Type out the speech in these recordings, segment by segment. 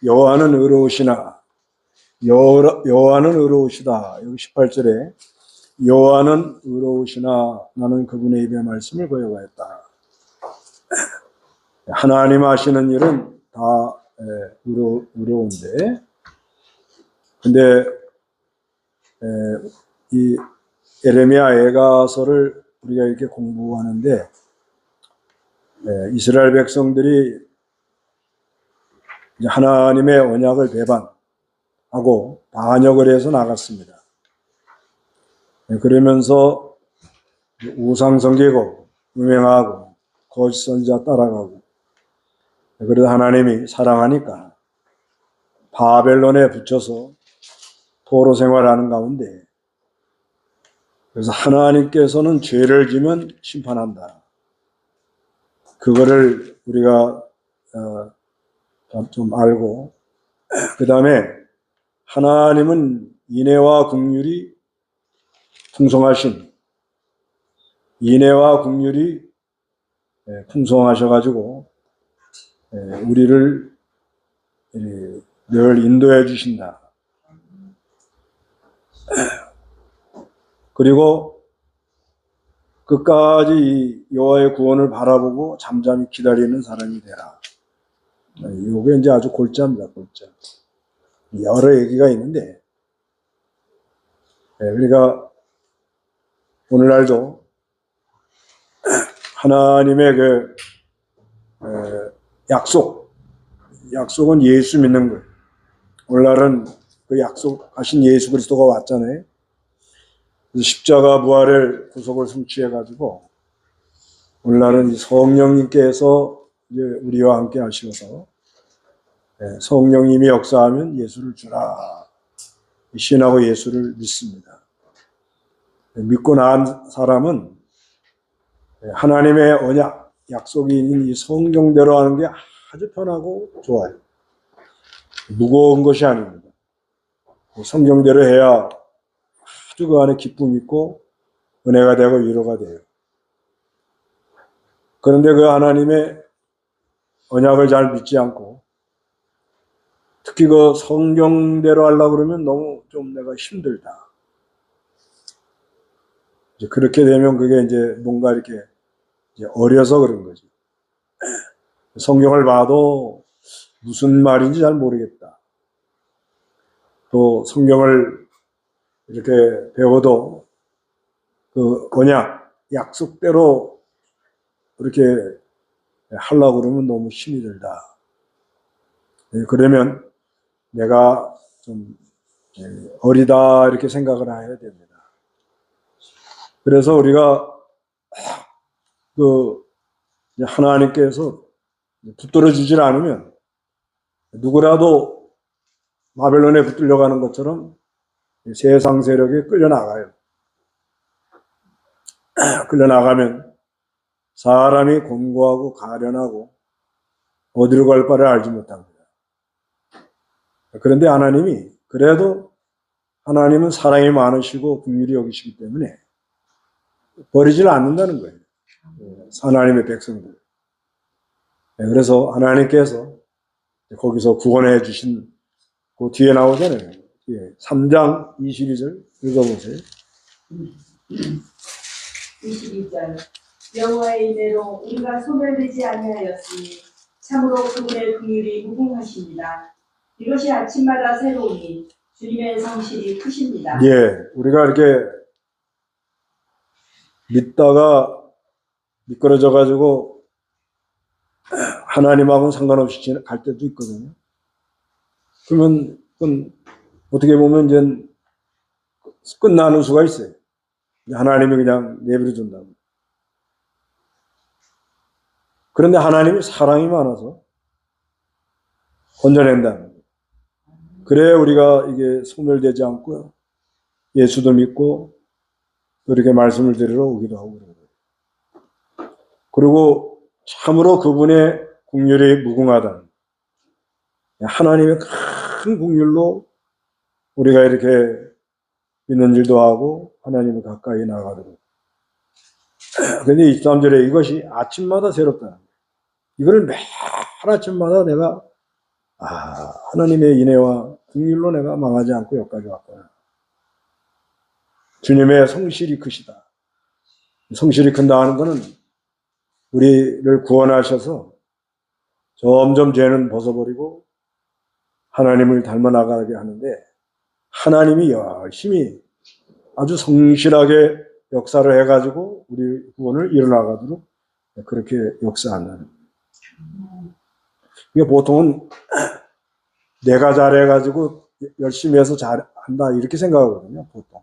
여호와는 의로우시나 여호와는 의로우시다. 여기 18절에 여호와는 의로우시나 나는 그분의 입의 말씀을 거역하였다. 하나님 하시는 일은 다 의로운데, 근데 이 예레미야 애가서를 우리가 이렇게 공부하는데 이스라엘 백성들이 하나님의 언약을 배반하고 반역을 해서 나갔습니다. 그러면서 우상 섬기고 음행하고 거짓 선지자 따라가고, 그래도 하나님이 사랑하니까 바벨론에 붙여서 포로 생활하는 가운데, 그래서 하나님께서는 죄를 지면 심판한다. 그거를 우리가 좀 알고, 그 다음에 하나님은 인애와 긍휼이 풍성하신, 인애와 긍휼이 풍성하셔가지고 우리를 늘 인도해 주신다. 그리고 끝까지 여호와의 구원을 바라보고 잠잠히 기다리는 사람이 되라. 이게 이제 아주 골자입니다, 골자. 여러 얘기가 있는데, 우리가 오늘날도 하나님의 그 약속은 예수 믿는 거예요. 오늘날은 그 약속하신 예수 그리스도가 왔잖아요. 십자가 부활의 구속을 성취해가지고 오늘날은 성령님께서 이제 우리와 함께 하시면서 성령님이 역사하면 예수를 주라. 신하고 예수를 믿습니다. 믿고 나은 사람은 하나님의 언약, 약속이 있는 이 성경대로 하는 게 아주 편하고 좋아요. 무거운 것이 아닙니다. 성경대로 해야 아주 그 안에 기쁨이 있고 은혜가 되고 위로가 돼요. 그런데 그 하나님의 언약을 잘 믿지 않고 특히 그 성경대로 하려고 그러면 너무 좀 내가 힘들다. 이제 그렇게 되면 그게 이제 뭔가 이렇게 이제 어려서 그런 거지. 성경을 봐도 무슨 말인지 잘 모르겠다. 또 성경을 이렇게 배워도 그 언약, 약속대로 그렇게 하려고 그러면 너무 힘이 들다. 그러면 내가 좀 어리다 이렇게 생각을 해야 됩니다. 그래서 우리가 그 하나님께서 붙들어 주질 않으면 누구라도 바벨론에 붙들려 가는 것처럼 세상 세력에 끌려나가요. 끌려나가면 사람이 곤고하고 가련하고 어디로 갈 바를 알지 못합니다. 그런데 하나님이 그래도 하나님은 사랑이 많으시고 긍휼히 여기시기 때문에 버리질 않는다는 거예요. 하나님의 백성들. 그래서 하나님께서 거기서 구원해 주신 그 뒤에 나오잖아요. 3장 22절 읽어보세요. 22절 여호와의 인애로 우리가 소멸되지 아니하였으니 참으로 그분의 긍휼이 무궁하십니다. 이것이 아침마다 새로우니 주님의 성실이 크십니다. 예, 우리가 이렇게 믿다가 미끄러져 가지고 하나님하고는 상관없이 갈 때도 있거든요. 그러면 어떻게 보면 이제 끝나는 수가 있어요. 하나님이 그냥 내버려 둔다고. 그런데 하나님이 사랑이 많아서 건져낸다는 거예요. 그래야 우리가 이게 소멸되지 않고 예수도 믿고 이렇게 말씀을 들으러 오기도 하고 그런 거예요. 그리고 참으로 그분의 긍휼이 무궁하다. 하나님의 큰 긍휼로 우리가 이렇게 믿는 일도 하고 하나님을 가까이 나가도록. 그런데 23절에 이것이 아침마다 새롭다는 거예요. 이걸 매일 아침마다 내가 하나님의 인애와 긍휼로 내가 망하지 않고 여기까지 왔구나. 주님의 성실이 크시다. 성실이 큰다는 것은 우리를 구원하셔서 점점 죄는 벗어버리고 하나님을 닮아 나가게 하는데, 하나님이 열심히 아주 성실하게 역사를 해가지고 우리 구원을 이뤄나가도록 그렇게 역사한다는. 이게 보통은 내가 잘해가지고 열심히 해서 잘한다 이렇게 생각하거든요, 보통.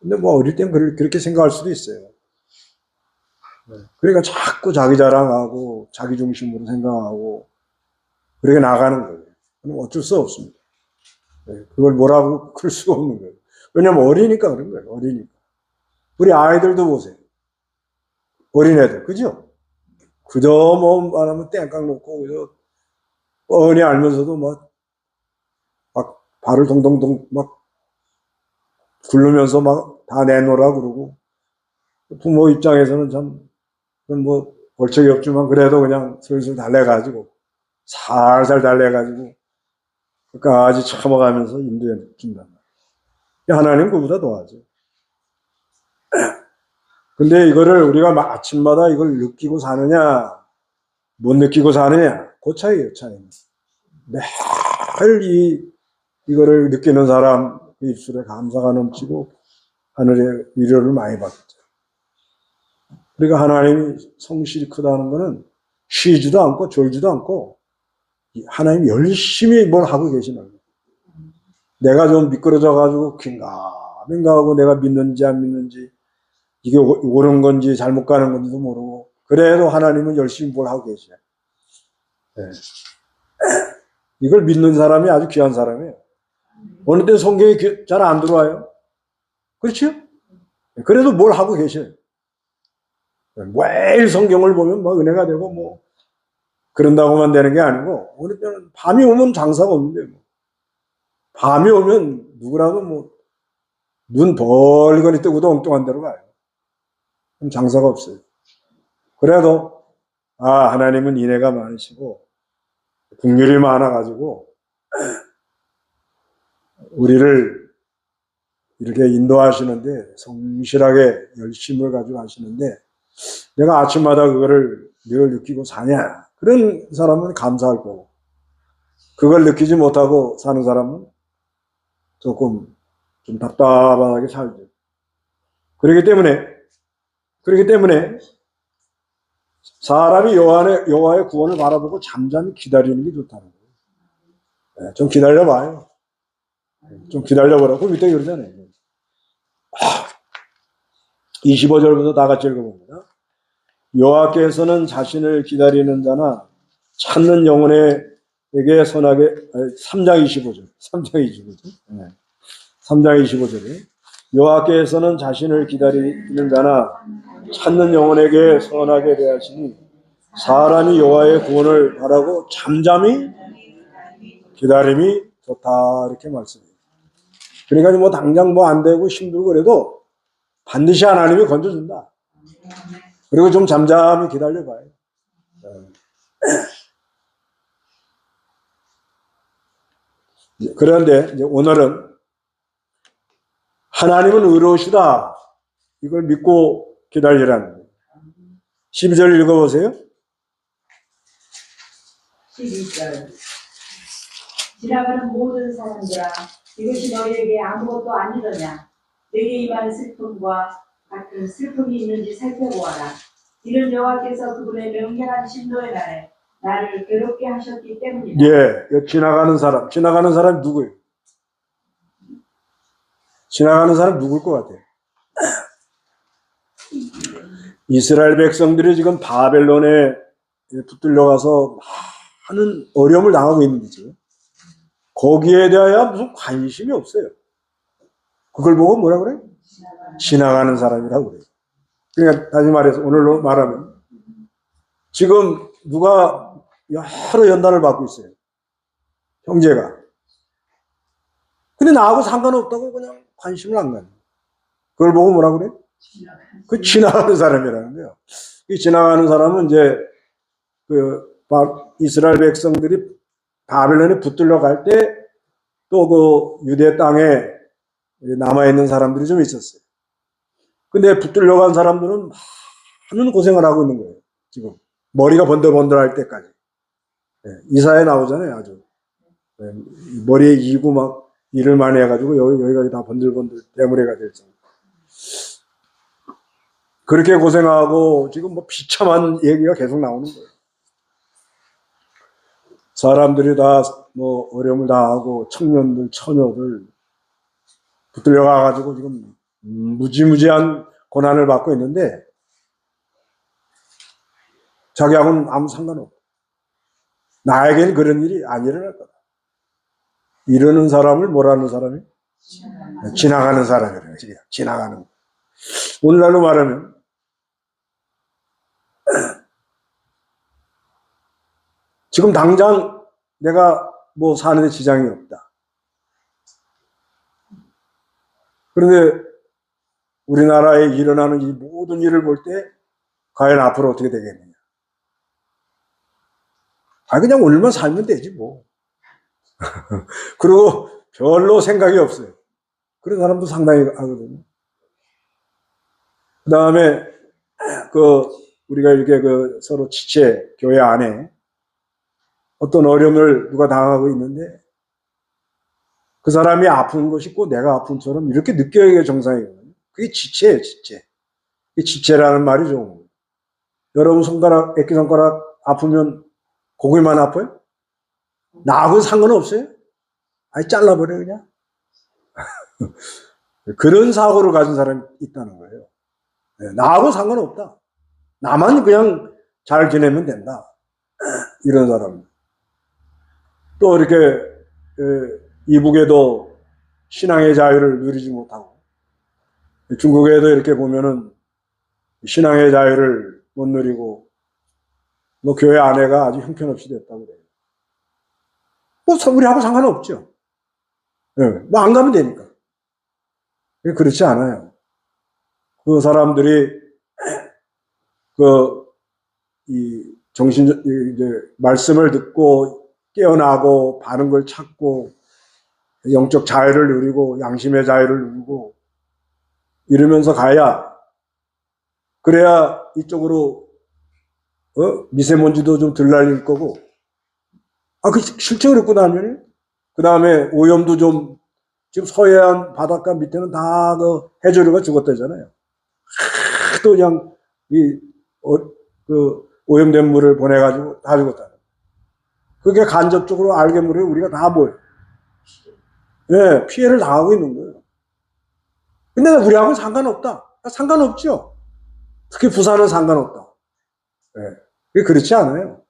근데 뭐 어릴 땐 그렇게 생각할 수도 있어요. 그러니까 자꾸 자기 자랑하고 자기 중심으로 생각하고 그렇게 나가는 거예요. 그럼 어쩔 수 없습니다. 그걸 뭐라고 그럴 수가 없는 거예요. 왜냐면 어리니까 그런 거예요. 어리니까. 우리 아이들도 보세요. 어린애들, 그죠? 그저 뭐 말하면 땡깡 놓고 그저 뻔히 알면서도 막 발을 동동동 막 굴르면서 막 다 내놓으라 그러고, 부모 입장에서는 참 그건 뭐 벌책이 없지만 그래도 그냥 슬슬 달래가지고 살살 달래가지고 끝까지 참아가면서 인도해 준단 말이에요. 하나님 그보다 더하죠. 근데 이거를 우리가 아침마다 이걸 느끼고 사느냐 못 느끼고 사느냐, 그 차이예요. 차이는 매일 이거를 느끼는 사람 입술에 감사가 넘치고 하늘의 위로를 많이 받겠죠. 그러니까 하나님이 성실이 크다는 것은 쉬지도 않고 졸지도 않고 하나님 열심히 뭘 하고 계시는 거예요. 내가 좀 미끄러져 가지고 긴가민가하고 내가 믿는지 안 믿는지, 이게 옳은 건지 잘못 가는 건지도 모르고, 그래도 하나님은 열심히 뭘 하고 계셔요. 네. 이걸 믿는 사람이 아주 귀한 사람이에요. 어느 때 성경이 잘 안 들어와요. 그렇죠? 그래도 뭘 하고 계셔요. 매일 성경을 보면 뭐 은혜가 되고 뭐 그런다고만 되는 게 아니고, 어느 때는 밤이 오면 장사가 없는데, 뭐 밤이 오면 누구라도 뭐 눈 벌거니 뜨고도 엉뚱한 데로 가요. 그럼 장사가 없어요. 그래도 하나님은 인애가 많으시고 긍휼이 많아가지고 우리를 이렇게 인도하시는데, 성실하게 열심을 가지고 하시는데, 내가 아침마다 그거를 늘 느끼고 사냐, 그런 사람은 감사할 거고, 그걸 느끼지 못하고 사는 사람은 조금 좀 답답하게 살죠. 그렇기 때문에 사람이 여호와의 구원을 바라보고 잠잠히 기다리는 게 좋다는 거예요. 좀 기다려봐요. 좀 기다려보라고. 그 밑에 그러잖아요. 25절부터 다 같이 읽어봅니다. 여호와께서는 자신을 기다리는 자나 찾는 영혼에게 선하게, 3장 25절. 3장 25절에 여호와께서는 자신을 기다리는 자나 찾는 영혼에게 선하게 대하시니 사람이 여호와의 구원을 바라고 잠잠히 기다림이 좋다, 이렇게 말씀해요. 그러니까 뭐 당장 뭐 안 되고 힘들고 그래도 반드시 하나님이 건져준다. 그리고 좀 잠잠히 기다려봐요. 그런데 이제 오늘은 하나님은 의로우시다, 이걸 믿고 기다리라는 거예요. 12절 읽어보세요. 12절. 지나가는 모든 사람들아, 이것이 너희에게 아무것도 아니더냐. 내게 임한 슬픔과 같은 슬픔이 있는지 살펴보아라. 이는 여호와께서 그분의 명령한 진노의 날에 나를 괴롭게 하셨기 때문이다. 예, 지나가는 사람 누구예요? 지나가는 사람 누굴 것 같아요? 이스라엘 백성들이 지금 바벨론에 붙들려가서 많은 어려움을 당하고 있는 거죠. 거기에 대하여 무슨 관심이 없어요. 그걸 보고 뭐라 그래요? 지나가는 사람이라고 그래요. 그러니까 다시 말해서 오늘로 말하면 지금 누가 여러 연단을 받고 있어요. 형제가. 근데 나하고 상관없다고 그냥 관심을 안 가요. 그걸 보고 뭐라 그래요? 그 지나가는 사람이라는 거예요. 이 지나가는 사람은 이제 이스라엘 백성들이 바벨론에 붙들려 갈 때 또 그 유대 땅에 남아있는 사람들이 좀 있었어요. 근데 붙들려 간 사람들은 많은 고생을 하고 있는 거예요. 지금 머리가 번들번들할 때까지. 이사에 나오잖아요. 아주 머리에 이고 막 일을 많이 해가지고 여기가 다 번들번들 대물회가 됐죠. 그렇게 고생하고 지금 뭐 비참한 얘기가 계속 나오는 거예요. 사람들이 다 뭐 어려움을 당하고 청년들, 처녀들 붙들려 가가지고 지금 무지무지한 고난을 받고 있는데 자기하고는 아무 상관없고 나에게는 그런 일이 안 일어날 거다. 이러는 사람을 뭐라는 사람이? 지나가는 사람이래요. 지나가는. 오늘날로 말하면 지금 당장 내가 뭐 사는데 지장이 없다. 그런데 우리나라에 일어나는 이 모든 일을 볼 때 과연 앞으로 어떻게 되겠느냐. 그냥 오늘만 살면 되지 뭐. 그리고 별로 생각이 없어요. 그런 사람도 상당히 하거든요. 그 다음에 우리가 이렇게 서로 지체 교회 안에 어떤 어려움을 누가 당하고 있는데 그 사람이 아픈 것이 꼭 내가 아픈처럼 이렇게 느껴야 게 정상이거든요. 그게 지체예요, 지체. 그게 지체라는 말이 좋은 거예요. 여러분 액기손가락 아프면 고기만 아파요? 나하고는 상관없어요? 잘라버려 그냥. 그런 사고를 가진 사람이 있다는 거예요. 나하고 상관없다. 나만 그냥 잘 지내면 된다. 이런 사람. 또 이렇게 이북에도 신앙의 자유를 누리지 못하고 중국에도 이렇게 보면은 신앙의 자유를 못 누리고 뭐 교회 안에가 아주 형편없이 됐다고 그래요. 뭐 우리하고 상관없죠. 뭐 안 가면 되니까. 그렇지 않아요. 그 사람들이 이제 말씀을 듣고 깨어나고 바른 걸 찾고 영적 자유를 누리고 양심의 자유를 누리고 이러면서 가야 그래야 이쪽으로 미세먼지도 좀 덜 날릴 거고 실제 그랬고 나면 그 다음에 오염도 좀 지금 서해안 바닷가 밑에는 다 해조류가 죽었다잖아요. 또 그냥 오염된 물을 보내가지고 다 죽었다. 그게 간접적으로 알게 모르게 우리가 다 피해를 당하고 있는 거예요. 근데 우리하고는 상관없다. 상관없죠. 특히 부산은 상관없다. 그게 그렇지 않아요.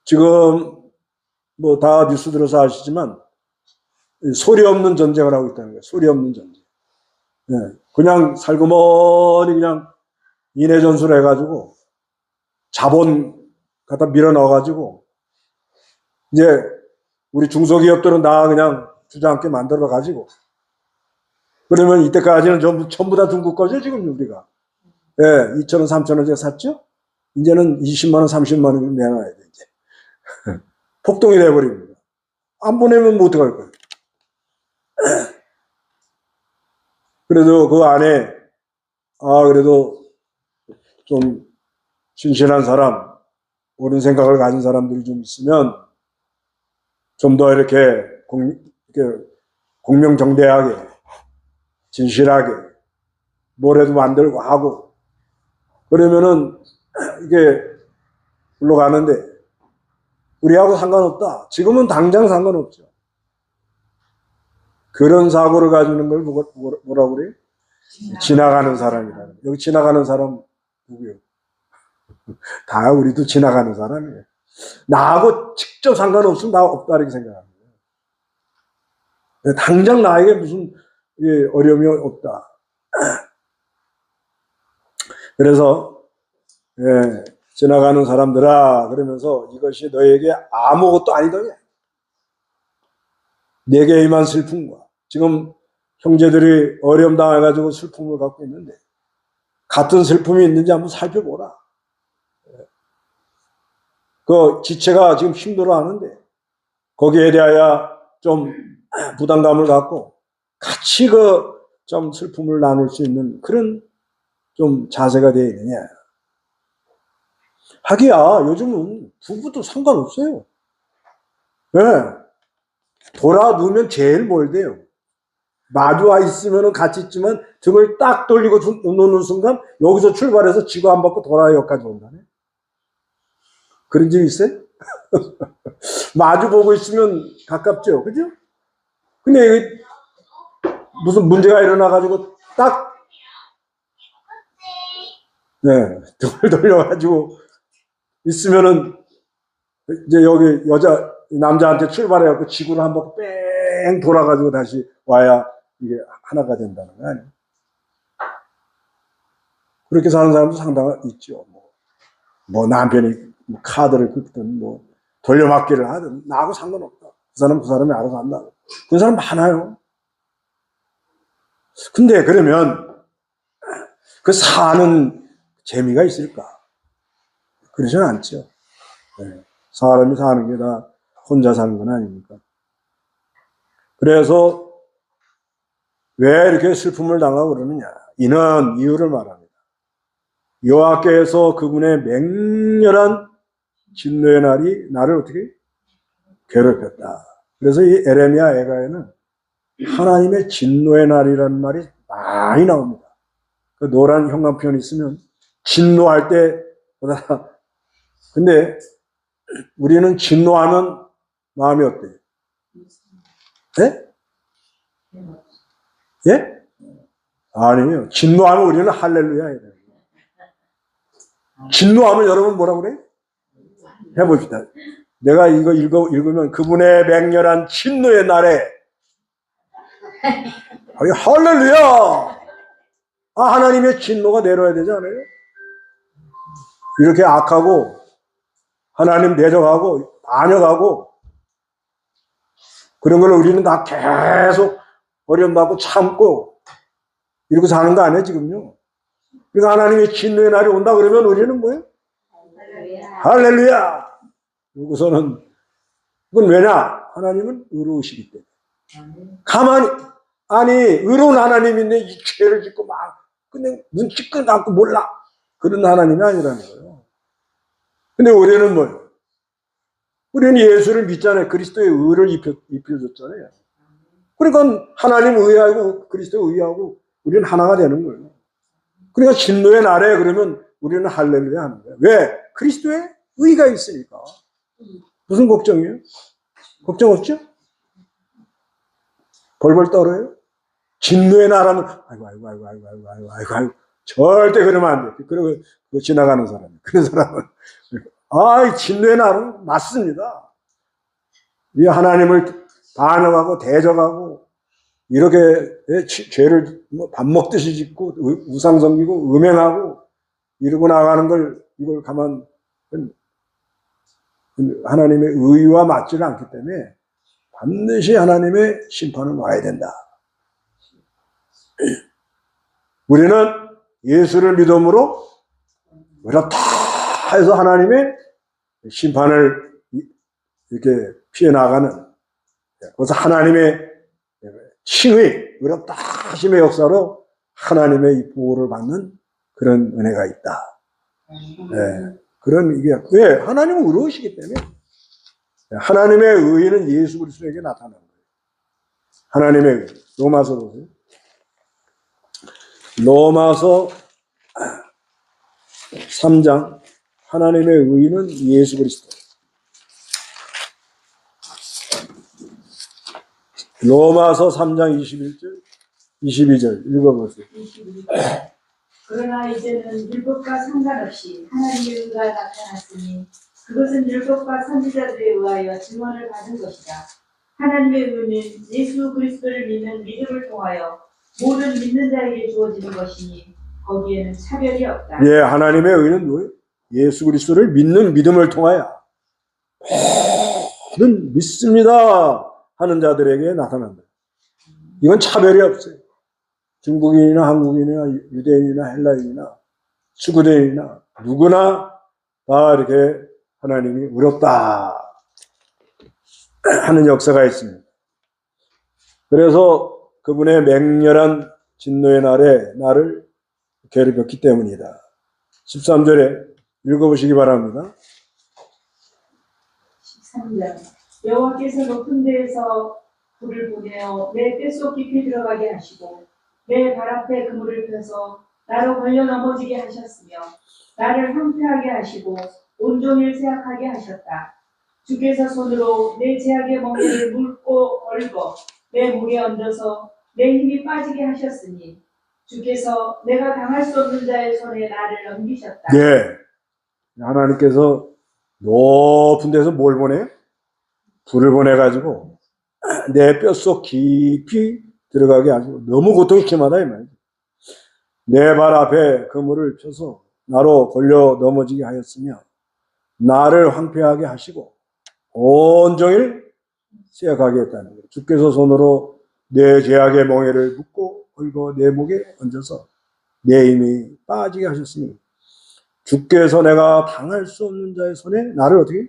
지금 뭐 다 뉴스 들어서 아시지만 소리 없는 전쟁을 하고 있다는 거예요. 소리 없는 전쟁. 그냥 살그머니 그냥 인해 전술을 해가지고 자본 갖다 밀어 넣어가지고 이제 우리 중소기업들은 다 그냥 주저앉게 만들어 가지고 그러면 이때까지는 전부 다 중국 거죠 지금 우리가. 2,000원, 3,000원짜리 샀죠? 이제는 20만 원, 30만 원 내놔야 돼 이제. 폭동이 돼버립니다. 안 보내면 뭐 어떡할 거예요? 그래도 그 안에 그래도 좀 신실한 사람, 옳은 생각을 가진 사람들이 좀 있으면 좀 더 이렇게 공명정대하게 진실하게 뭐라도 만들고 하고 그러면은 이게 흘러가는데 우리하고 상관없다. 지금은 당장 상관없죠. 그런 사고를 가지는 걸 뭐라고 그래요? 지나가는 사람이라는. 여기 지나가는 사람 누구예요? 다 우리도 지나가는 사람이에요. 나하고 직접 상관없으면 나 없다 이렇게 생각합니다. 당장 나에게 무슨 어려움이 없다. 그래서 지나가는 사람들아 그러면서 이것이 너에게 아무것도 아니더냐. 내게 임한 슬픔과 지금 형제들이 어려움 당해가지고 슬픔을 갖고 있는데 같은 슬픔이 있는지 한번 살펴보라. 그 지체가 지금 힘들어 하는데, 거기에 대하여 좀 부담감을 갖고 같이 그 좀 슬픔을 나눌 수 있는 그런 좀 자세가 되어 있느냐. 하기야, 요즘은 부부도 상관없어요. 네. 돌아 누우면 제일 뭘 돼요? 마주와 있으면 같이 있지만 등을 딱 돌리고 놓는 순간 여기서 출발해서 지구 한 바퀴 돌아야 여기까지 온다네. 그런 적 있어요? 마주 보고 있으면 가깝죠. 그죠? 근데 무슨 문제가 일어나가지고 딱, 네, 등을 돌려가지고 있으면은 이제 여기 남자한테 출발해갖고 지구를 한 바퀴 뺑 돌아가지고 다시 와야 이게 하나가 된다는 거 아니에요? 그렇게 사는 사람도 상당히 있죠. 뭐 남편이 카드를 긁든 뭐 돌려막기를 하든 나하고 상관없다. 그 사람은 그 사람이 알아서 한다. 그런 사람 많아요. 근데 그러면 그 사는 재미가 있을까? 그러지는 않죠. 네. 사람이 사는 게 다 혼자 사는 건 아니니까. 그래서 왜 이렇게 슬픔을 당하고 그러느냐? 이는 이유를 말합니다. 여호와께서 그분의 맹렬한 진노의 날이 나를 어떻게 괴롭혔다. 그래서 이 에레미야 애가에는 하나님의 진노의 날이라는 말이 많이 나옵니다. 그 노란 형광펜이 있으면 진노할 때보다. 근데 우리는 진노하면 마음이 어때요? 예? 예? 아니에요. 진노하면 우리는 할렐루야 해야 돼요. 진노하면 여러분 뭐라 그래? 해봅시다. 내가 이거 읽으면 그분의 맹렬한 진노의 날에 할렐루야! 하나님의 진노가 내려야 되지 않아요? 이렇게 악하고 하나님 대적하고 반역하고 그런 걸 우리는 다 계속 어려움받고 참고 이러고 사는 거 아니에요 지금요? 그러니까 하나님의 진노의 날이 온다 그러면 우리는 뭐예요? 할렐루야! 그러고서는 그건 왜냐? 하나님은 의로우시기 때문에. 가만히 아니 의로운 하나님인데 이 죄를 짓고 막 그냥 눈치 감고 몰라 그런 하나님이 아니라는 거예요. 근데 우리는 뭐예요? 우리는 예수를 믿잖아요. 그리스도의 의를 입혀줬잖아요. 그러니까 하나님 의하고 그리스도 의하고 우리는 하나가 되는 거예요. 그러니까 진노의 날에 그러면 우리는 할렐루야 하는 거예요. 왜? 그리스도의 의가 있으니까. 무슨 걱정이에요? 걱정 없죠? 벌벌 떨어요? 진노의 나라는 아이고 절대 그러면 안 돼. 그리고 지나가는 사람, 그런 사람은 진노의 나라는 맞습니다. 이 하나님을 반역하고 대적하고 이렇게 죄를 밥 먹듯이 짓고 우상 섬기고 음행하고 이러고 나가는 걸 이걸 가만 하나님의 의와 맞지는 않기 때문에 반드시 하나님의 심판은 와야 된다. 우리는 예수를 믿음으로 그렇다 해서 하나님의 심판을 이렇게 피해 나가는 그래서 하나님의 칭의 의롭다 하심의 역사로 하나님의 이 보호를 받는 그런 은혜가 있다. 네. 그런 이게 왜 하나님은 의로우시기 때문에 하나님의 의는 예수 그리스도에게 나타난 거예요. 하나님의 의. 로마서 보세요. 로마서 3장 하나님의 의는 예수 그리스도. 로마서 3장 21절 22절 읽어보세요. 그러나 이제는 율법과 상관없이 하나님의 의가 나타났으니 그것은 율법과 선지자들에 의하여 증언을 받은 것이다. 하나님의 의는 예수 그리스도를 믿는 믿음을 통하여 모든 믿는 자에게 주어지는 것이니 거기에는 차별이 없다. 예, 하나님의 의는 뭐예요? 예수 그리스도를 믿는 믿음을 통하여 모든 믿습니다 하는 자들에게 나타난다. 이건 차별이 없어요. 중국인이나 한국인이나 유대인이나 헬라인이나 수구대인이나 누구나 다 이렇게 하나님이 의롭다 하는 역사가 있습니다. 그래서 그분의 맹렬한 진노의 날에 나를 괴롭혔기 때문이다. 13절에 읽어보시기 바랍니다. 13절 여호와께서 높은 데에서 불을 보내어 내 뱃속 깊이 들어가게 하시고 내 발 앞에 그물을 펴서 나로 걸려 넘어지게 하셨으며 나를 황폐하게 하시고 온종일 쇠약하게 하셨다. 주께서 손으로 내 제약의 멍에를 물고 얽어 내 목에 얹어서 내 힘이 빠지게 하셨으니 주께서 내가 당할 수 없는 자의 손에 나를 넘기셨다. 예. 하나님께서 높은 데서 뭘 보내요? 불을 보내가지고 내 뼛속 깊이 들어가게 하시고 너무 고통이 심하다 이 말이죠. 내 발 앞에 그물을 펴서 나로 걸려 넘어지게 하였으며 나를 황폐하게 하시고 온종일 쇠약하게 했다는 거예요. 주께서 손으로 내 죄악의 멍에를 묶고 얽어 내 목에 얹어서 내 힘이 빠지게 하셨으니 주께서 내가 당할 수 없는 자의 손에 나를 어떻게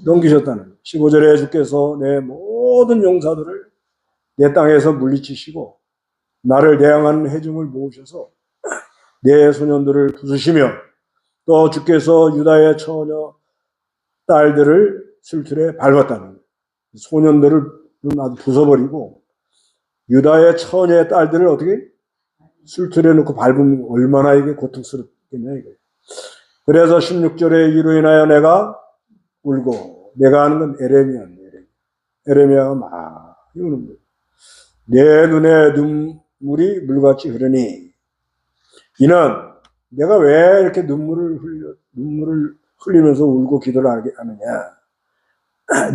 넘기셨다는 거예요. 15절에 주께서 내 모든 용사들을 내 땅에서 물리치시고 나를 대항하는 회중을 모으셔서 내 소년들을 부수시며 또 주께서 유다의 처녀 딸들을 술틀에 밟았다는 거예요. 소년들을 아주 부숴버리고 유다의 처녀의 딸들을 어떻게 술틀에 놓고 밟으면 얼마나 이게 고통스럽겠냐 이거예요. 그래서 16절에 이로 인하여 내가 울고 내가 하는 건 에레미야입니다. 에레미야가 막 우는 거예요. 내 눈에 눈물이 물같이 흐르니 이는 내가 왜 이렇게 눈물을 흘리면서 울고 기도를 하느냐.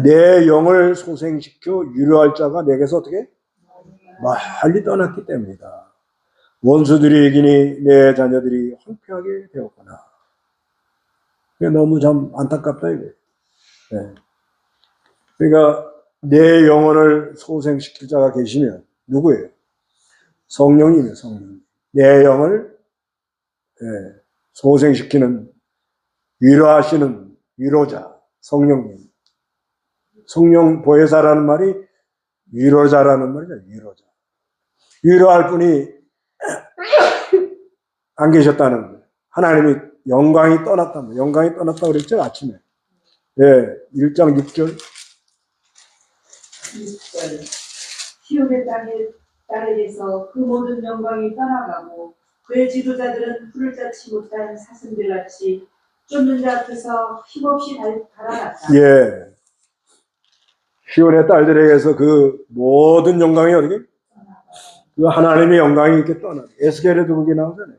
내 영을 소생시켜 유료할 자가 내게서 어떻게 멀리 떠났기 때문이다. 원수들이 이기니 내 자녀들이 황폐하게 되었구나. 그게 너무 참 안타깝다 이거예요. 네. 그러니까 내 영혼을 소생시킬 자가 계시면 누구예요? 성령님이에요. 성령. 내 영을 소생시키는 위로하시는 위로자 성령님. 성령 보혜사라는 말이 위로자라는 말이죠. 위로자. 위로할 분이 안 계셨다는 거예요. 하나님이 영광이 떠났다는 거예요. 영광이 떠났다고 그랬죠, 아침에. 예, 1장 6절. 6절 시온의 땅에서 그 모든 영광이 떠나가고 그의 지도자들은 풀을 쌓지 못한 사슴들같이 쫓는 자 앞에서 힘없이 달아났다. 예. 시온의 딸들에게서 그 모든 영광이 어떻게? 그 하나님의 영광이 이렇게 떠나. 에스겔에도 그게 나오잖아요.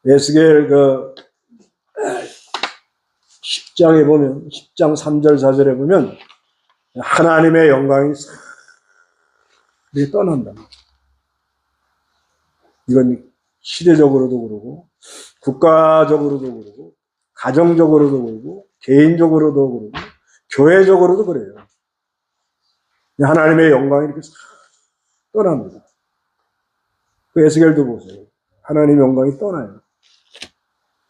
에스겔 10장에 보면, 10장 3절 4절에 보면 하나님의 영광이 이렇게 떠난다. 이건 시대적으로도 그러고 국가적으로도 그러고 가정적으로도 그러고 개인적으로도 그러고 교회적으로도 그래요. 하나님의 영광이 이렇게 떠납니다. 그 에스겔도 보세요. 하나님의 영광이 떠나요.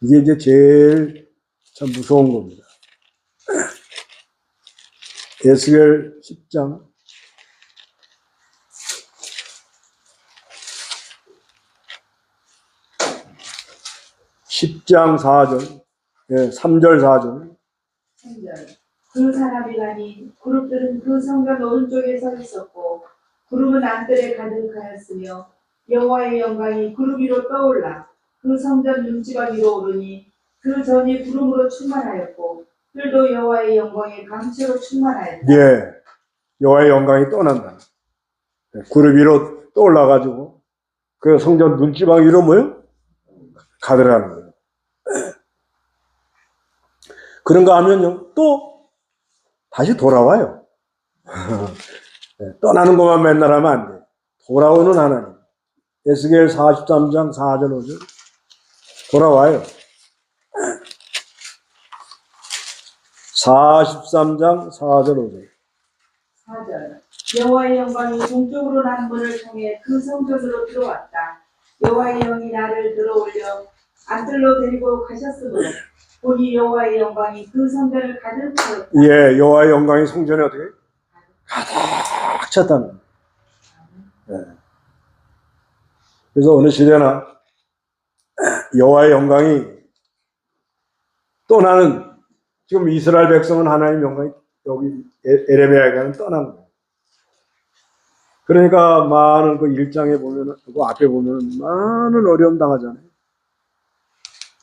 이게 이제 제일 참 무서운 겁니다. 에스겔 10장 10장 4절, 3절 4절. 3절 그 사람이 가니 그룹들은 그 성전 오른쪽에 서 있었고 구름은 안뜰에 가득하였으며 여호와의 영광이 구름 위로 떠올라 그 성전 눈지방 위로 오르니 그 전이 구름으로 충만하였고 뜰도 여호와의 영광의 강체로 충만하였다. 예, 여호와의 영광이 떠난다. 구름 위로 떠올라가지고 그 성전 눈지방 위로 뭐요? 가더라는 거예요. 그런가 하면요, 또 다시 돌아와요. 떠나는 것만 맨날 하면 안 돼. 돌아오는 하나님. 에스겔 43장 4절 5절 돌아와요. 43장 4절 5절 4절 여호와의 영광이 동쪽으로 난 문을 통해 그 성전으로 들어왔다. 여호와의 영이 나를 들어올려 안뜰로 데리고 가셨으므로 보니 여호와의 영광이 그 성전을 가득 채웠다. 예, 여호와의 영광이 성전에 어떻게 가득 찼다는 거예요. 예. 그래서 어느 시대나 여호와의 영광이 떠나는, 지금 이스라엘 백성은 하나님 영광이 여기 에레미야에게는 떠난 거예요. 그러니까 많은 그 1장에 보면은, 그 앞에 보면은 많은 어려움 당하잖아요.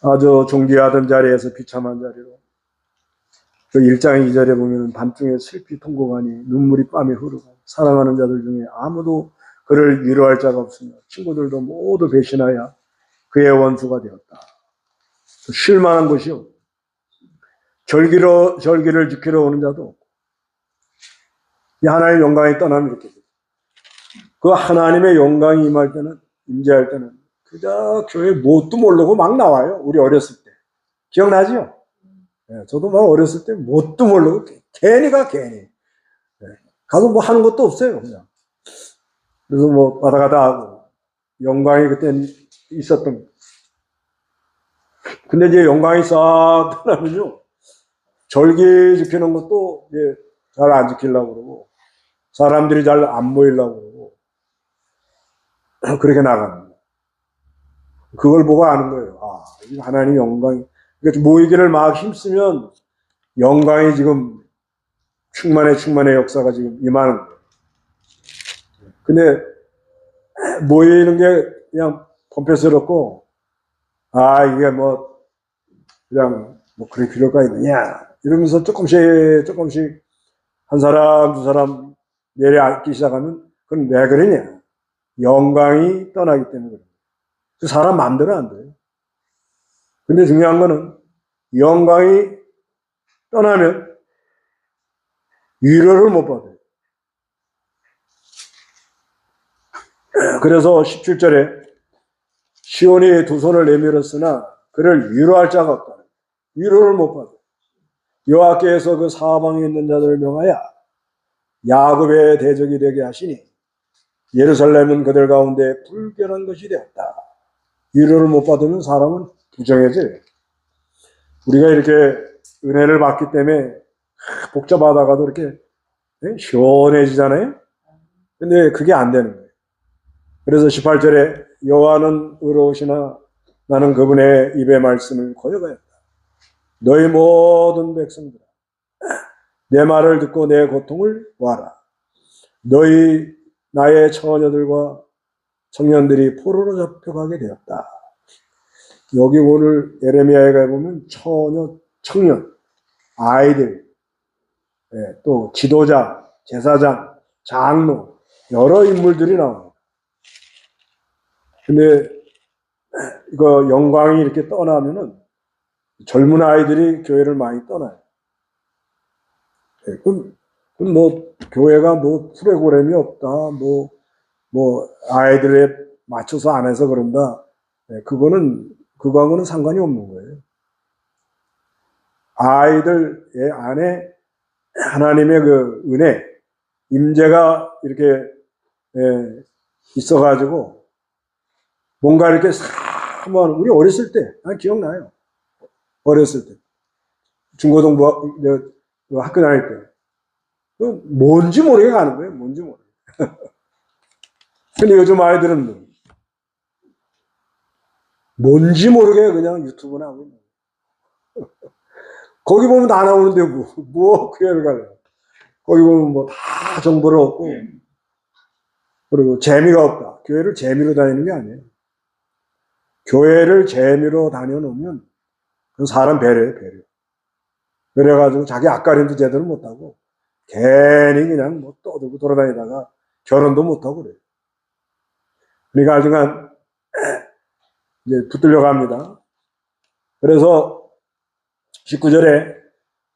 아주 존귀하던 자리에서 비참한 자리로. 그 1장 2절에 보면은 밤중에 슬피 통곡하니 눈물이 뺨에 흐르고 사랑하는 자들 중에 아무도 그를 위로할 자가 없으며 친구들도 모두 배신하여 그의 원수가 되었다. 쉴 만한 곳이요. 절기를 지키러 오는 자도 없고. 이 하나님의 영광이 떠나면 이렇게 돼요. 그 하나님의 영광이 임할 때는, 임재할 때는 그저 교회 뭣도 모르고 막 나와요. 우리 어렸을 때. 기억나죠? 네, 저도 막 어렸을 때 뭣도 모르고 괜히 가, 괜히. 네, 가서 뭐 하는 것도 없어요, 그냥. 그래서 뭐 왔다 갔다 하고. 영광이 그때 있었던. 근데 이제 영광이 싹 떠나면요. 절기 지키는 것도 이제 잘 안 지키려고 그러고, 사람들이 잘 안 모이려고 그러고, 그렇게 나가는 거예요. 그걸 보고 아는 거예요. 아, 이 하나님 영광이. 그러니까 모이기를 막 힘쓰면 영광이 지금 충만의 역사가 지금 임하는 거예요. 근데 모이는 게 그냥 pompe스럽고, 아, 이게 뭐, 그냥 뭐 그럴 필요가 있느냐. 이러면서 조금씩 한 사람, 두 사람 내려앉기 시작하면 그건 왜 그러냐. 영광이 떠나기 때문에 그래요. 그 사람 마음대로 안 돼요. 근데 중요한 거는 영광이 떠나면 위로를 못 받아요. 그래서 17절에 시온이 두 손을 내밀었으나 그를 위로할 자가 없다. 위로를 못 받아요. 여호와께서 그 사방에 있는 자들을 명하여 야곱의 대적이 되게 하시니 예루살렘은 그들 가운데 불결한 것이 되었다. 위로를 못 받으면 사람은 부정해져요. 우리가 이렇게 은혜를 받기 때문에 복잡하다가도 이렇게 시원해지잖아요. 근데 그게 안 되는 거예요. 그래서 18절에 여호와는 의로우시나 나는 그분의 입의 말씀을 거역하였다. 너희 모든 백성들아 내 말을 듣고 내 고통을 보아라. 너희 나의 처녀들과 청년들이 포로로 잡혀가게 되었다. 여기 오늘 예레미야에 가보면 처녀, 청년, 아이들, 또 지도자, 제사장, 장로 여러 인물들이 나옵니다. 근데 이거 영광이 이렇게 떠나면은 젊은 아이들이 교회를 많이 떠나요. 그럼 뭐 교회가 뭐 프로그램이 없다, 뭐 아이들에 맞춰서 안 해서 그런다. 그거하고는 상관이 없는 거예요. 아이들의 안에 하나님의 그 은혜, 임재가 이렇게 있어가지고 뭔가 이렇게 사모하는, 우리 어렸을 때, 난 기억나요. 어렸을 때. 중고등부 학교 다닐 때. 뭔지 모르게 가는 거예요. 뭔지 모르게. 근데 요즘 아이들은 뭐, 뭔지 모르게 그냥 유튜브나 하고 있는 거예요. 거기 보면 다 나오는데 뭐 교회를 가요. 거기 보면 뭐 다 정보를 얻고, 그리고 재미가 없다. 교회를 재미로 다니는 게 아니에요. 교회를 재미로 다녀놓으면 그건 사람 배려예요, 배려. 그래가지고 자기 앞가림도 제대로 못하고 괜히 그냥 뭐 떠들고 돌아다니다가 결혼도 못하고 그래요. 그러니까 하여간 이제 붙들려 갑니다. 그래서 19절에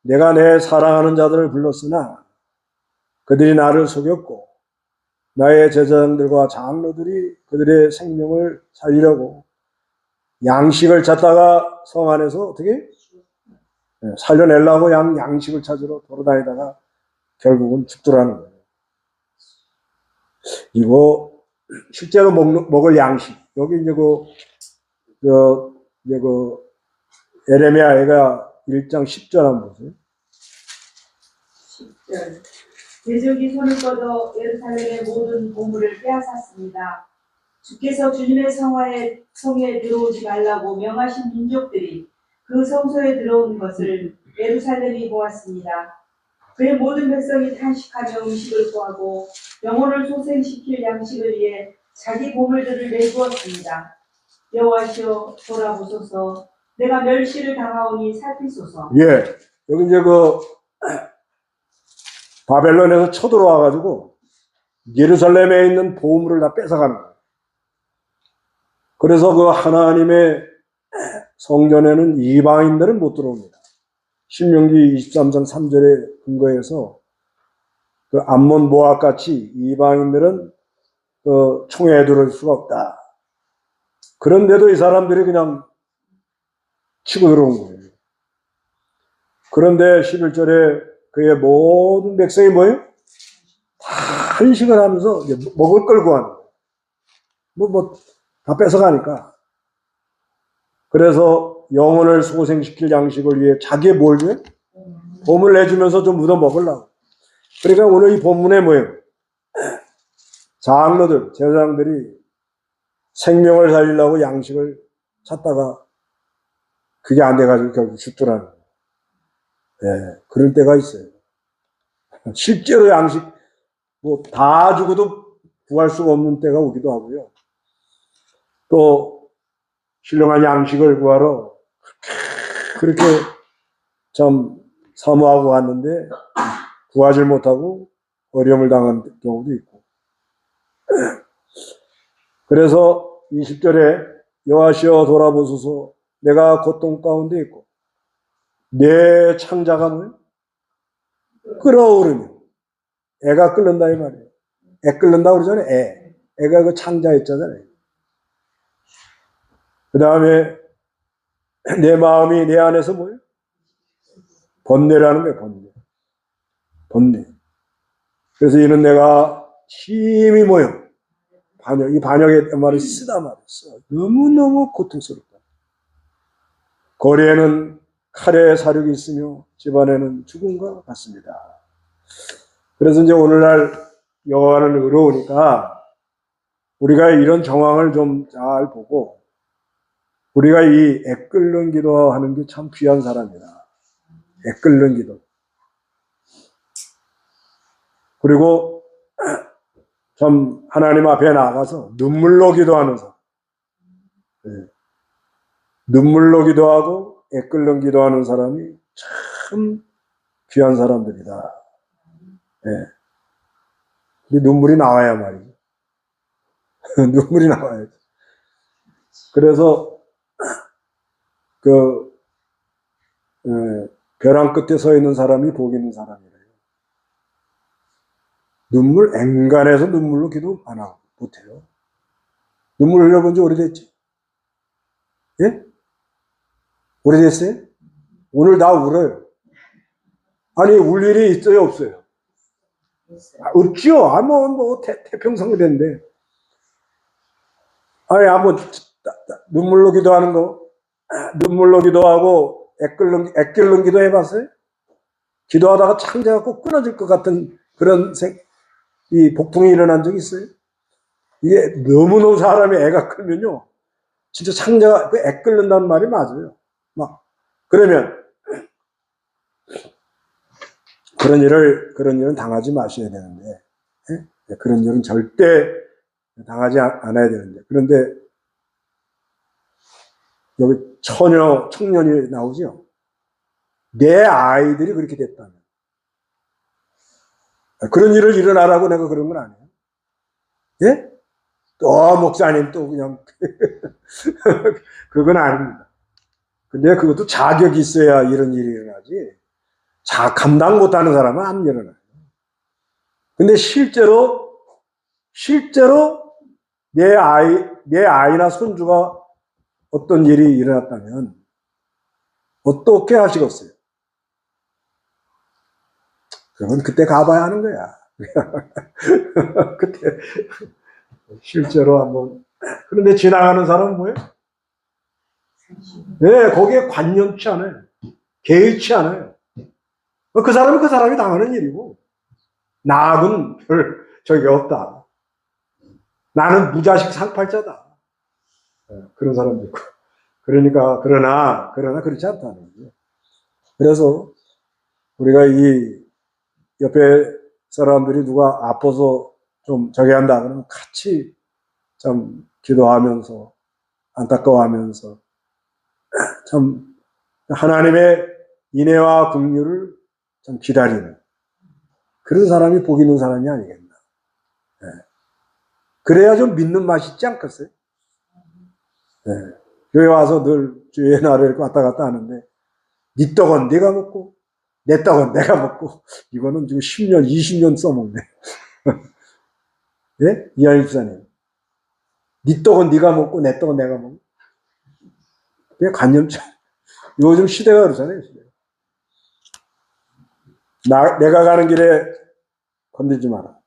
내가 내 사랑하는 자들을 불렀으나 그들이 나를 속였고 나의 제사장들과 장로들이 그들의 생명을 살리려고 양식을 찾다가 성 안에서 어떻게 살려내려고 양식을 찾으러 돌아다니다가 결국은 죽더라는 거예요. 이거 실제로 먹을 양식, 여기 이제 에레미야가 1장 10절 한번 보세요. 10절. 대적이 손을 뻗어 예루살렘의 모든 보물을 빼앗았습니다. 주께서 주님의 성에 들어오지 말라고 명하신 민족들이 그 성소에 들어온 것을 예루살렘이 보았습니다. 그의 모든 백성이 탄식하며 음식을 구하고 영혼을 소생시킬 양식을 위해 자기 보물들을 내주었습니다. 여호와시여 돌아보소서. 내가 멸시를 당하오니 살피소서. 예, 여기 이제 바벨론에서 쳐들어와가지고 예루살렘에 있는 보물을 다 뺏어가는 거예요. 그래서 그 하나님의 성전에는 이방인들은 못 들어옵니다. 신명기 23장 3절에 근거해서 그 암몬 모압 같이 이방인들은 총에 들을 수가 없다. 그런데도 이 사람들이 그냥 치고 들어온 거예요. 그런데 11절에 그의 모든 백성이 뭐예요? 다 한식을 하면서 이제 먹을 걸 구하는 거예요. 다 뺏어가니까. 그래서 영혼을 소생시킬 양식을 위해 자기의 뭘 줘요? 봄을 내주면서 좀 묻어 먹으려고. 그러니까 오늘 이 본문에 뭐예요? 장로들, 제사장들이 생명을 살리려고 양식을 찾다가 그게 안 돼가지고 결국 죽더라는 거예요. 예, 그럴 때가 있어요. 실제로 양식, 다 주고도 구할 수가 없는 때가 오기도 하고요. 또, 신령한 양식을 구하러 그렇게 참 사모하고 왔는데 구하지 못하고 어려움을 당한 경우도 있고. 그래서 20절에 여호와시여 돌아보소서. 내가 고통 가운데 있고 내 창자가 뭐예요? 끓어오르며 애가 끓는다 이 말이에요. 애 끓는다 그러잖아요. 애가 그 창자 있잖아요. 그 다음에 내 마음이 내 안에서 뭐예요? 번뇌라는 거예요. 번뇌. 그래서 이는 내가 힘이 뭐예요? 이 반역의 말을 쓰다 말했어. 너무너무 고통스럽다. 거리에는 칼에 사륙이 있으며 집안에는 죽음과 같습니다. 그래서 이제 오늘날 여호와는 의로우니까 우리가 이런 정황을 좀 잘 보고 우리가 이 애끓는 기도하는 게 참 귀한 사람이다. 애끓는 기도. 그리고 참 하나님 앞에 나가서 눈물로 기도하는 사람. 네. 눈물로 기도하고 애끓는 기도하는 사람이 참 귀한 사람들이다. 네. 근데 눈물이 나와야 말이죠. 눈물이 나와야죠. 그래서 벼랑 끝에 서 있는 사람이 복 있는 사람이래요. 앵간해서 눈물로 기도 안 하고 못해요. 눈물 흘려본 지 오래됐지? 예? 오래됐어요? 오늘 나 울어요. 아니, 울 일이 있어요, 없어요? 없지요. 태평성대인데. 아니, 눈물로 기도하는 거, 눈물로 기도하고, 애끓는 기도 해봤어요? 기도하다가 창자가 꼭 끊어질 것 같은 그런 이 복통이 일어난 적이 있어요? 이게 너무너무 사람이 애가 끌면요. 진짜 창자가, 애 끓는다는 말이 맞아요. 그러면, 그런 일은 당하지 마셔야 되는데, 예? 그런 일은 절대 당하지 않아야 되는데. 그런데, 여기 청년이 나오죠? 내 아이들이 그렇게 됐다면. 그런 일을 일어나라고 내가 그런 건 아니에요. 예? 또, 목사님 또 그냥, 그건 아닙니다. 근데 그것도 자격이 있어야 이런 일이 일어나지. 감당 못하는 사람은 안 일어나요. 근데 실제로 내 아이나 손주가 어떤 일이 일어났다면 어떻게 하시겠어요? 그러면 그때 가봐야 하는 거야. 그때 실제로 한번. 그런데 지나가는 사람은 뭐예요? 네, 거기에 관념치 않아요. 개의치 않아요. 그 사람은 그 사람이 당하는 일이고, 나하고는 별 적이 없다. 나는 무자식 상팔자다. 그런 사람도 있고. 그러나 그렇지 않다는 거죠. 그래서 우리가 이 옆에 사람들이 누가 아파서 좀 저기 한다 그러면 같이 참 기도하면서 안타까워하면서 참 하나님의 인애와 긍휼을 참 기다리는 그런 사람이 복 있는 사람이 아니겠나. 네. 그래야 좀 믿는 맛이 있지 않겠어요? 네. 교회 와서 늘 주의 날을 이렇게 왔다 갔다 하는데 네 떡은 네가 먹고 내 떡은 내가 먹고 이거는 지금 10년, 20년 써먹네. 예? 이한일 집사님. 네 떡은 네가 먹고 내 떡은 내가 먹고. 그게 관념차. 요즘 시대가 그렇잖아요. 시대가. 내가 가는 길에 건들지 마라.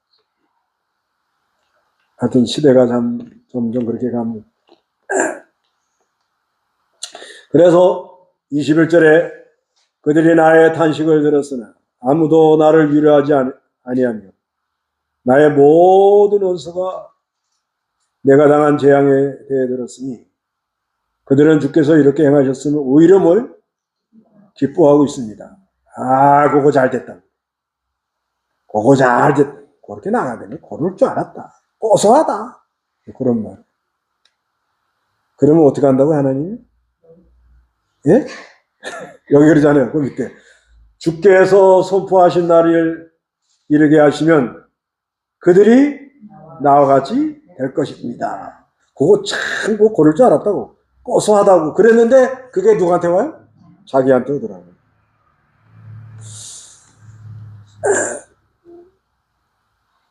하여튼 시대가 참 점점 그렇게 가면. 그래서 21절에 그들이 나의 탄식을 들었으나 아무도 나를 위로하지 아니하며 나의 모든 원수가 내가 당한 재앙에 대해 들었으니 그들은 주께서 이렇게 행하셨으면 오히려 뭘 기뻐하고 있습니다. 아, 그거 잘 됐다. 그거 잘 됐다. 그렇게 나가더니 고를 줄 알았다. 고소하다. 그런 말. 그러면 어떻게 한다고 하나님? 예? 여기 그러잖아요. 그 밑에. 주께서 선포하신 날을 이르게 하시면 그들이 나와 같이 될 것입니다. 그거 참 고를 줄 알았다고. 고소하다고. 그랬는데 그게 누구한테 와요? 자기한테 오더라고요.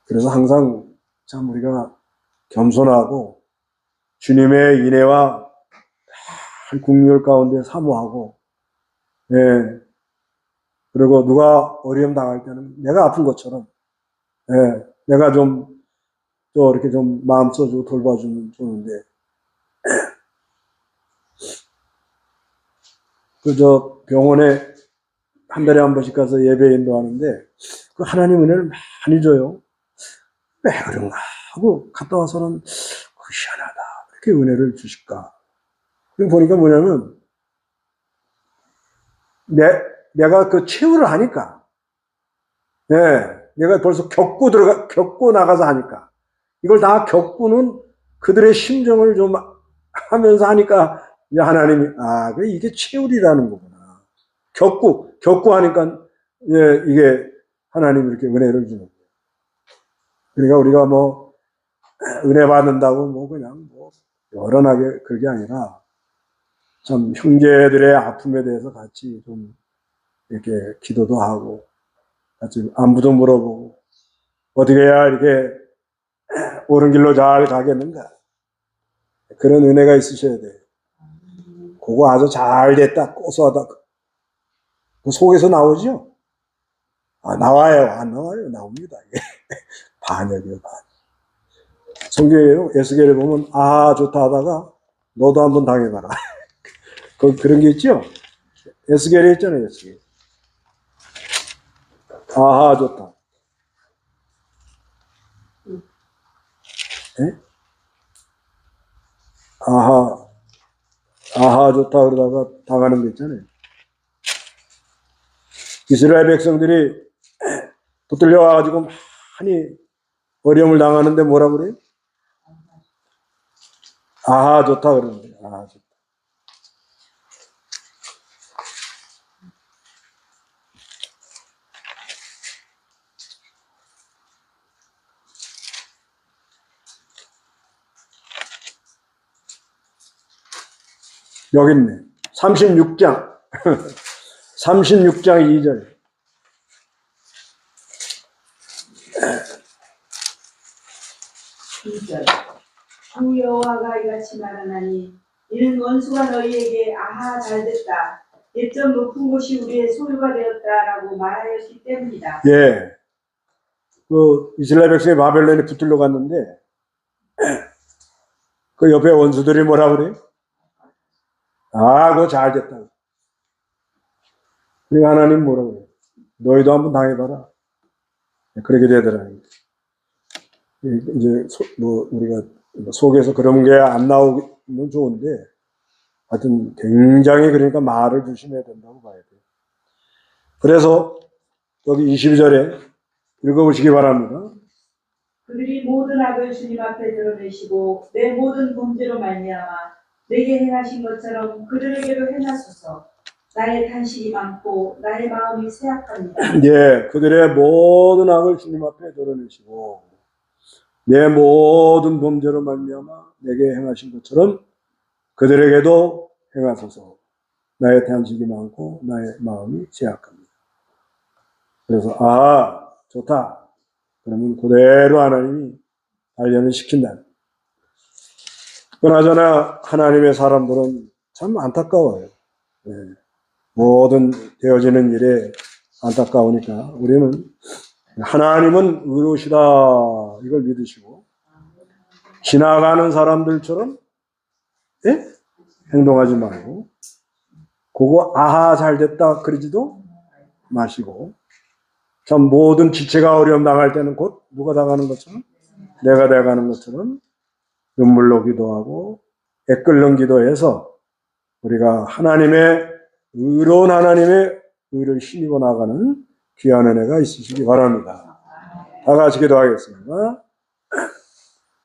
그래서 항상 참 우리가 겸손하고 주님의 인애와 긍휼 가운데 사모하고, 예. 그리고 누가 어려움 당할 때는 내가 아픈 것처럼, 예. 내가 또 이렇게 좀 마음 써주고 돌봐주면 좋은데, 병원에 한 달에 한 번씩 가서 예배 인도하는데, 그 하나님 은혜를 많이 줘요. 왜 그런가 하고 갔다 와서는 희한하다. 이렇게 은혜를 주실까. 그럼 보니까 뭐냐면, 내가 그 치유를 하니까, 예, 내가 벌써 겪고 나가서 하니까, 이걸 다 겪고는 그들의 심정을 좀 하면서 하니까, 이제 하나님이, 그래, 이게 치유리라는 거구나. 겪고 하니까, 예, 이게 하나님이 이렇게 은혜를 주는 거예요. 그러니까 우리가 은혜 받는다고 그냥 여런하게 그게 아니라, 참 형제들의 아픔에 대해서 같이 좀 이렇게 기도도 하고 같이 안부도 물어보고 어떻게 해야 이렇게 옳은 길로 잘 가겠는가 그런 은혜가 있으셔야 돼요. 그거 아주 잘 됐다 고소하다 그 속에서 나오죠. 나와요. 안 나와요? 나옵니다. 반역이에요. 성경에요 에스겔을 보면 좋다 하다가 너도 한번 당해봐라. 그런 게 있죠. 에스겔에 있잖아요. 에스겔. 좋다. 예? 좋다 그러다가 당하는 거 있잖아요. 이스라엘 백성들이 붙들려 와가지고 많이 어려움을 당하는데 뭐라 그래요? 좋다 그러는데. 좋다. 여기 있네. 36장. 36장 2절. 주 여호와가 이같이 말하나니 이는 원수가 너희에게 잘됐다. 옛적 높은 곳이 우리의 소유가 되었다라고 말하였기 때문이다. 예. 이스라엘 백성이 바벨론에 붙들려 갔는데 그 옆에 원수들이 뭐라 그래요? 그거 잘 됐다. 그러니까 하나님 뭐라고 그래요? 너희도 한번 당해봐라. 그렇게 되더라고요. 이제, 우리가 속에서 그런 게 안 나오면 좋은데, 하여튼 굉장히 그러니까 말을 조심해야 된다고 봐야 돼요. 그래서 여기 22절에 읽어보시기 바랍니다. 그들이 모든 악을 주님 앞에 드러내시고 내 모든 범죄로 말미암아 내게 행하신 것처럼 그들에게도 행하소서. 나의 탄식이 많고 나의 마음이 쇠약합니다. 예, 그들의 모든 악을 주님 앞에 드러내시고 내 모든 범죄로 말미암아 내게 행하신 것처럼 그들에게도 행하소서. 나의 탄식이 많고 나의 마음이 쇠약합니다. 그래서 좋다. 그러면 그대로 하나님이 단련을 시킨다. 그나저나 하나님의 사람들은 참 안타까워요. 예. 모든 되어지는 일에 안타까우니까 우리는 하나님은 의로우시다 이걸 믿으시고 지나가는 사람들처럼 예? 행동하지 말고 그거 잘 됐다 그러지도 마시고 참 모든 지체가 어려움 당할 때는 곧 누가 당하는 것처럼 내가 당하는 것처럼 눈물로 기도하고 애끓는 기도해서 우리가 의로운 하나님의 의를 힘입어 나가는 귀한 은혜가 있으시기 바랍니다. 다 같이 기도하겠습니다.